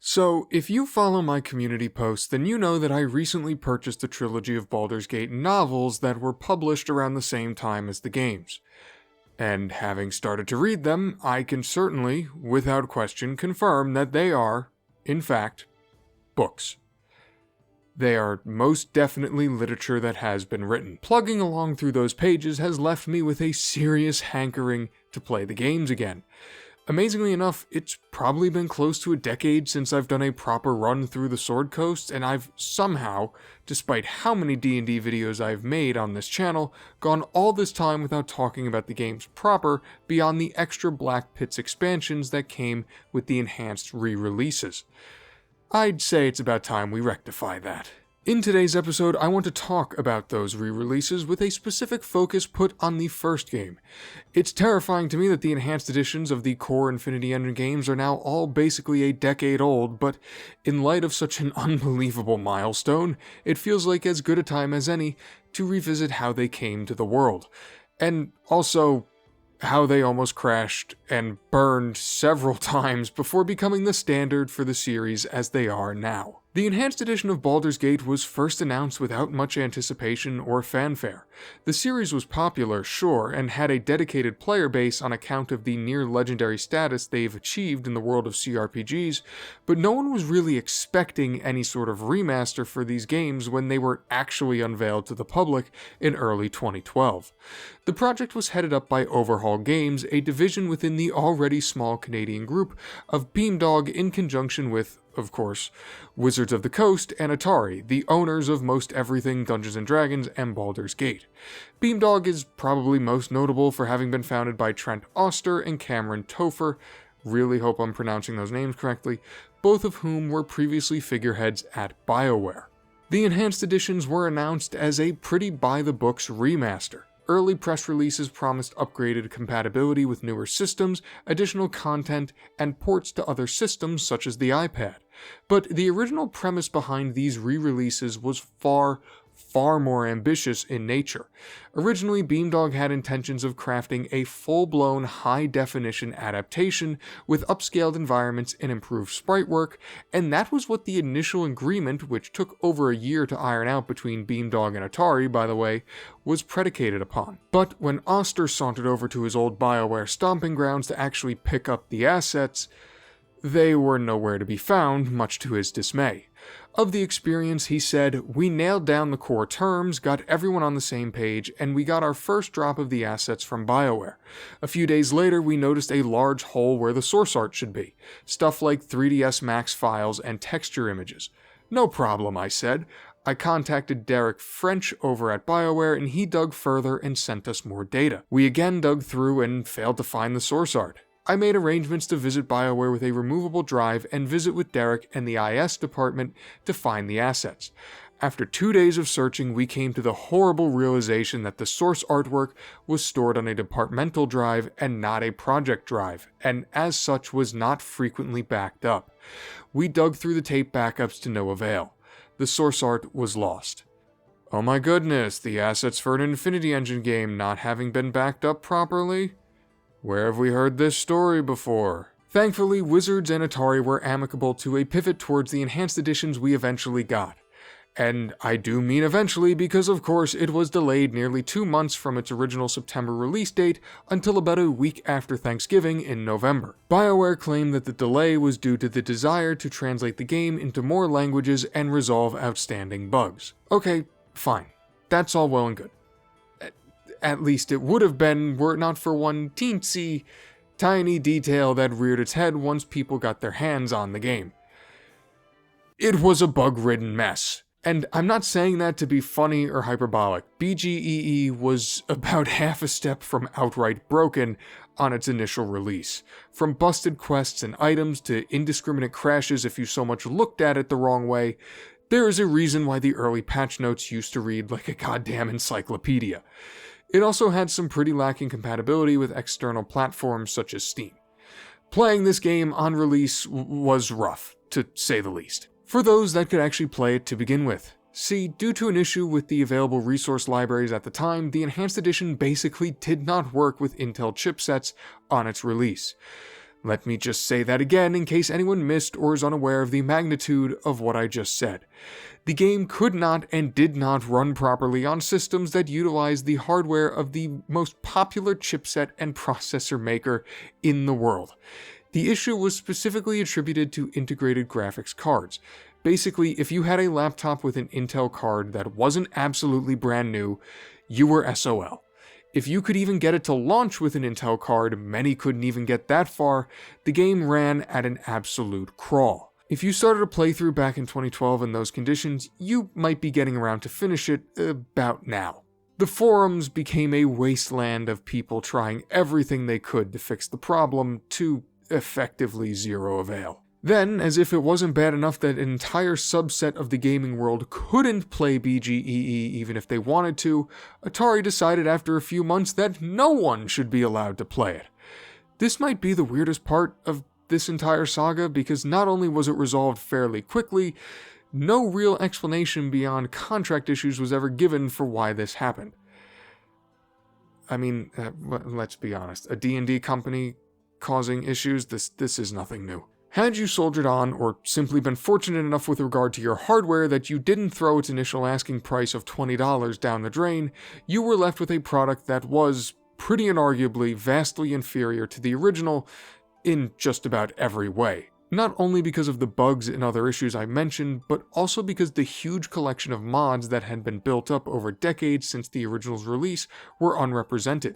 So, if you follow my community posts, then you know that I recently purchased a trilogy of Baldur's Gate novels that were published around the same time as the games. And having started to read them, I can certainly, without question, confirm that they are, in fact, books. They are most definitely literature that has been written. Plugging along through those pages has left me with a serious hankering to play the games again. Amazingly enough, it's probably been close to a decade since I've done a proper run through the Sword Coast, and I've somehow, despite how many D&D videos I've made on this channel, gone all this time without talking about the games proper beyond the extra Black Pits expansions that came with the enhanced re-releases. I'd say it's about time we rectify that. In today's episode, I want to talk about those re-releases with a specific focus put on the first game. It's terrifying to me that the enhanced editions of the core Infinity Engine games are now all basically a decade old, but in light of such an unbelievable milestone, it feels like as good a time as any to revisit how they came to the world. And also, how they almost crashed and burned several times before becoming the standard for the series as they are now. The enhanced edition of Baldur's Gate was first announced without much anticipation or fanfare. The series was popular, sure, and had a dedicated player base on account of the near-legendary status they've achieved in the world of CRPGs, but no one was really expecting any sort of remaster for these games when they were actually unveiled to the public in early 2012. The project was headed up by Overhaul Games, a division within the already small Canadian group of Beamdog in conjunction with, of course, Wizards of the Coast and Atari, the owners of most everything Dungeons & Dragons and Baldur's Gate. Beamdog is probably most notable for having been founded by Trent Oster and Cameron Topher, really hope I'm pronouncing those names correctly, both of whom were previously figureheads at BioWare. The enhanced editions were announced as a pretty by-the-books remaster. Early press releases promised upgraded compatibility with newer systems, additional content, and ports to other systems such as the iPad. But the original premise behind these re-releases was far more ambitious in nature. Originally, Beamdog had intentions of crafting a full-blown high-definition adaptation with upscaled environments and improved sprite work, and that was what the initial agreement, which took over a year to iron out between Beamdog and Atari, by the way, was predicated upon. But when Oster sauntered over to his old BioWare stomping grounds to actually pick up the assets, they were nowhere to be found, much to his dismay. Of the experience, he said, "We nailed down the core terms, got everyone on the same page, and we got our first drop of the assets from BioWare. A few days later, we noticed a large hole where the source art should be. Stuff like 3ds Max files and texture images. No problem," I said. I contacted Derek French over at BioWare, and he dug further and sent us more data. We again dug through and failed to find the source art. I made arrangements to visit BioWare with a removable drive and visit with Derek and the IS department to find the assets. After 2 days of searching, we came to the horrible realization that the source artwork was stored on a departmental drive and not a project drive, and as such was not frequently backed up. We dug through the tape backups to no avail. The source art was lost. Oh my goodness, the assets for an Infinity Engine game not having been backed up properly? Where have we heard this story before? Thankfully, Wizards and Atari were amicable to a pivot towards the enhanced editions we eventually got. And I do mean eventually because, of course, it was delayed nearly 2 months from its original September release date until about a week after Thanksgiving in November. BioWare claimed that the delay was due to the desire to translate the game into more languages and resolve outstanding bugs. Okay, fine. That's all well and good. At least it would have been were it not for one teensy tiny detail that reared its head once people got their hands on the game. It was a bug-ridden mess. And I'm not saying that to be funny or hyperbolic. BGEE was about half a step from outright broken on its initial release. From busted quests and items to indiscriminate crashes if you so much looked at it the wrong way, there is a reason why the early patch notes used to read like a goddamn encyclopedia. It also had some pretty lacking compatibility with external platforms such as Steam. Playing this game on release was rough, to say the least, for those that could actually play it to begin with. See, due to an issue with the available resource libraries at the time, the Enhanced Edition basically did not work with Intel chipsets on its release. Let me just say that again in case anyone missed or is unaware of the magnitude of what I just said. The game could not and did not run properly on systems that utilized the hardware of the most popular chipset and processor maker in the world. The issue was specifically attributed to integrated graphics cards. Basically, if you had a laptop with an Intel card that wasn't absolutely brand new, you were SOL. If you could even get it to launch with an Intel card, many couldn't even get that far. The game ran at an absolute crawl. If you started a playthrough back in 2012 in those conditions, you might be getting around to finish it about now. The forums became a wasteland of people trying everything they could to fix the problem, to effectively zero avail. Then, as if it wasn't bad enough that an entire subset of the gaming world couldn't play BGEE even if they wanted to, Atari decided after a few months that no one should be allowed to play it. This might be the weirdest part of this entire saga because not only was it resolved fairly quickly, no real explanation beyond contract issues was ever given for why this happened. I mean, let's be honest, a D&D company causing issues, this is nothing new. Had you soldiered on, or simply been fortunate enough with regard to your hardware that you didn't throw its initial asking price of $20 down the drain, you were left with a product that was, pretty inarguably, vastly inferior to the original in just about every way. Not only because of the bugs and other issues I mentioned, but also because the huge collection of mods that had been built up over decades since the original's release were unrepresented.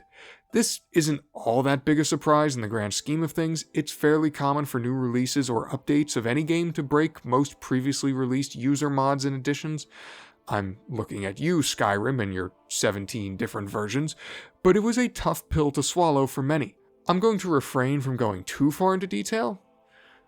This isn't all that big a surprise in the grand scheme of things. It's fairly common for new releases or updates of any game to break most previously released user mods and additions. I'm looking at you, Skyrim, and your 17 different versions, but it was a tough pill to swallow for many. I'm going to refrain from going too far into detail.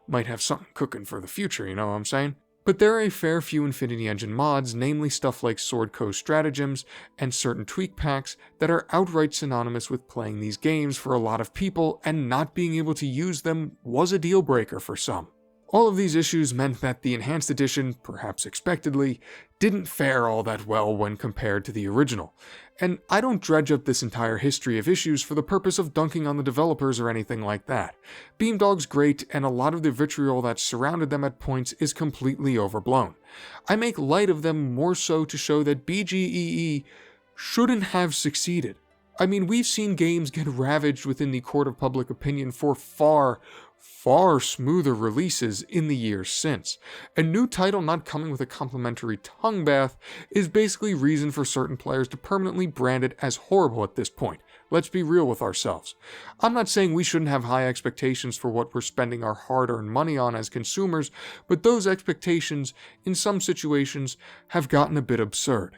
Might have something cooking for the future, you know what I'm saying? But there are a fair few Infinity Engine mods, namely stuff like Sword Coast Stratagems and certain tweak packs that are outright synonymous with playing these games for a lot of people, and not being able to use them was a deal breaker for some. All of these issues meant that the Enhanced Edition, perhaps expectedly, didn't fare all that well when compared to the original. And I don't dredge up this entire history of issues for the purpose of dunking on the developers or anything like that. Beamdog's great, and a lot of the vitriol that surrounded them at points is completely overblown. I make light of them more so to show that BGEE shouldn't have succeeded. I mean, we've seen games get ravaged within the court of public opinion for far smoother releases in the years since. A new title not coming with a complimentary tongue bath is basically reason for certain players to permanently brand it as horrible at this point. Let's be real with ourselves. I'm not saying we shouldn't have high expectations for what we're spending our hard-earned money on as consumers, but those expectations, in some situations, have gotten a bit absurd.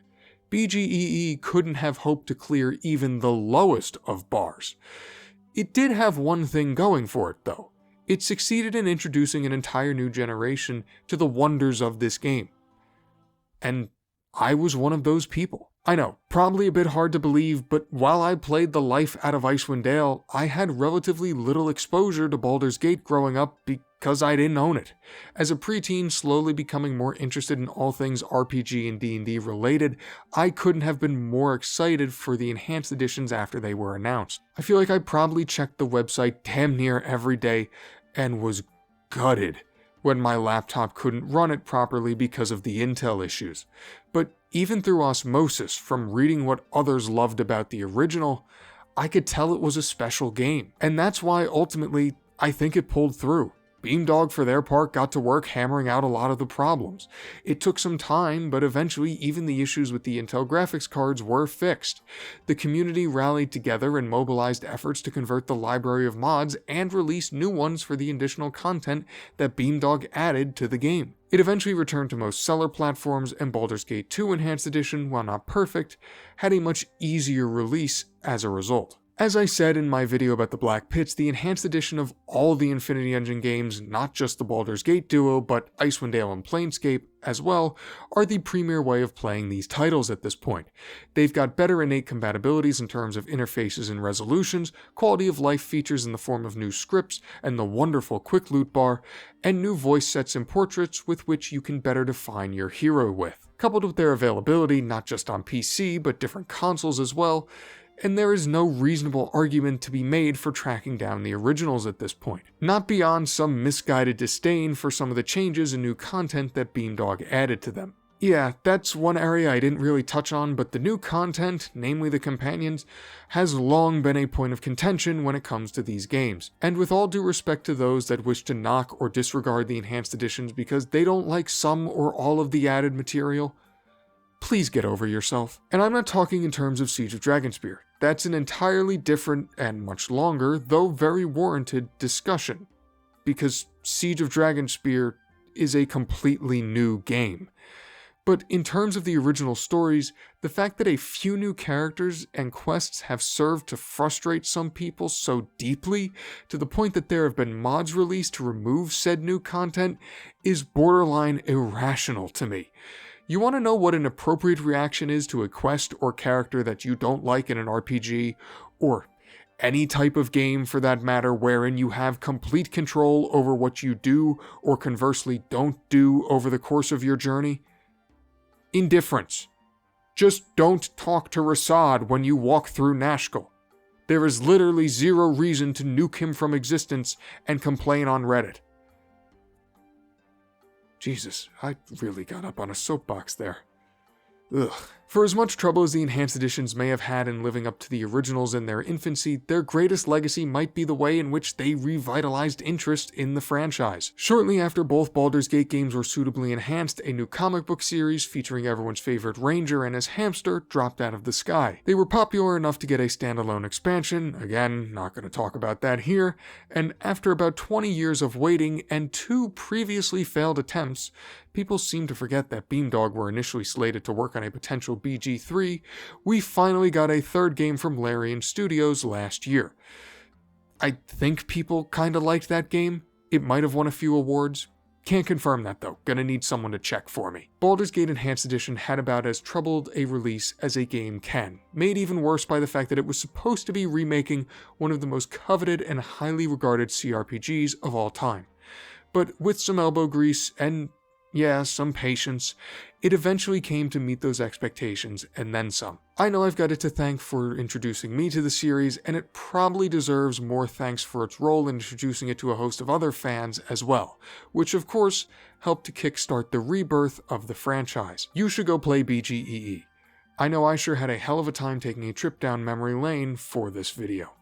BGEE couldn't have hoped to clear even the lowest of bars. It did have one thing going for it, though. It succeeded in introducing an entire new generation to the wonders of this game. And I was one of those people. I know, probably a bit hard to believe, but while I played the life out of Icewind Dale, I had relatively little exposure to Baldur's Gate growing up because I didn't own it. As a preteen slowly becoming more interested in all things RPG and D&D related, I couldn't have been more excited for the Enhanced Editions after they were announced. I feel like I probably checked the website damn near every day and was gutted when my laptop couldn't run it properly because of the Intel issues. But even through osmosis, from reading what others loved about the original, I could tell it was a special game. And that's why ultimately, I think it pulled through. Beamdog, for their part, got to work hammering out a lot of the problems. It took some time, but eventually even the issues with the Intel graphics cards were fixed. The community rallied together and mobilized efforts to convert the library of mods and release new ones for the additional content that Beamdog added to the game. It eventually returned to most seller platforms, and Baldur's Gate 2 Enhanced Edition, while not perfect, had a much easier release as a result. As I said in my video about the Black Pits, the Enhanced Edition of all the Infinity Engine games, not just the Baldur's Gate duo, but Icewind Dale and Planescape as well, are the premier way of playing these titles at this point. They've got better innate compatibilities in terms of interfaces and resolutions, quality of life features in the form of new scripts and the wonderful quick loot bar, and new voice sets and portraits with which you can better define your hero with. Coupled with their availability, not just on PC, but different consoles as well, and there is no reasonable argument to be made for tracking down the originals at this point, not beyond some misguided disdain for some of the changes and new content that Beamdog added to them. Yeah, that's one area I didn't really touch on, but the new content, namely the companions, has long been a point of contention when it comes to these games. And with all due respect to those that wish to knock or disregard the enhanced editions because they don't like some or all of the added material, please get over yourself. And I'm not talking in terms of Siege of Dragonspear. That's an entirely different and much longer, though very warranted, discussion. Because Siege of Dragonspear is a completely new game. But in terms of the original stories, the fact that a few new characters and quests have served to frustrate some people so deeply, to the point that there have been mods released to remove said new content, is borderline irrational to me. You want to know what an appropriate reaction is to a quest or character that you don't like in an RPG, or any type of game for that matter wherein you have complete control over what you do or conversely don't do over the course of your journey? Indifference. Just don't talk to Rasad when you walk through Nashkel. There is literally zero reason to nuke him from existence and complain on Reddit. Jesus, I really got up on a soapbox there. Ugh. For as much trouble as the enhanced editions may have had in living up to the originals in their infancy, their greatest legacy might be the way in which they revitalized interest in the franchise. Shortly after both Baldur's Gate games were suitably enhanced, a new comic book series featuring everyone's favorite ranger and his hamster dropped out of the sky. They were popular enough to get a standalone expansion, again, not going to talk about that here, and after about 20 years of waiting and 2 previously failed attempts, people seem to forget that Beamdog were initially slated to work on a potential BG3, we finally got a 3rd game from Larian Studios last year. I think people kinda liked that game. It might have won a few awards. Can't confirm that though, gonna need someone to check for me. Baldur's Gate Enhanced Edition had about as troubled a release as a game can, made even worse by the fact that it was supposed to be remaking one of the most coveted and highly regarded CRPGs of all time. But with some elbow grease and some patience, it eventually came to meet those expectations and then some. I know I've got it to thank for introducing me to the series, and it probably deserves more thanks for its role in introducing it to a host of other fans as well, which of course helped to kickstart the rebirth of the franchise. You should go play BGEE. I know I sure had a hell of a time taking a trip down memory lane for this video.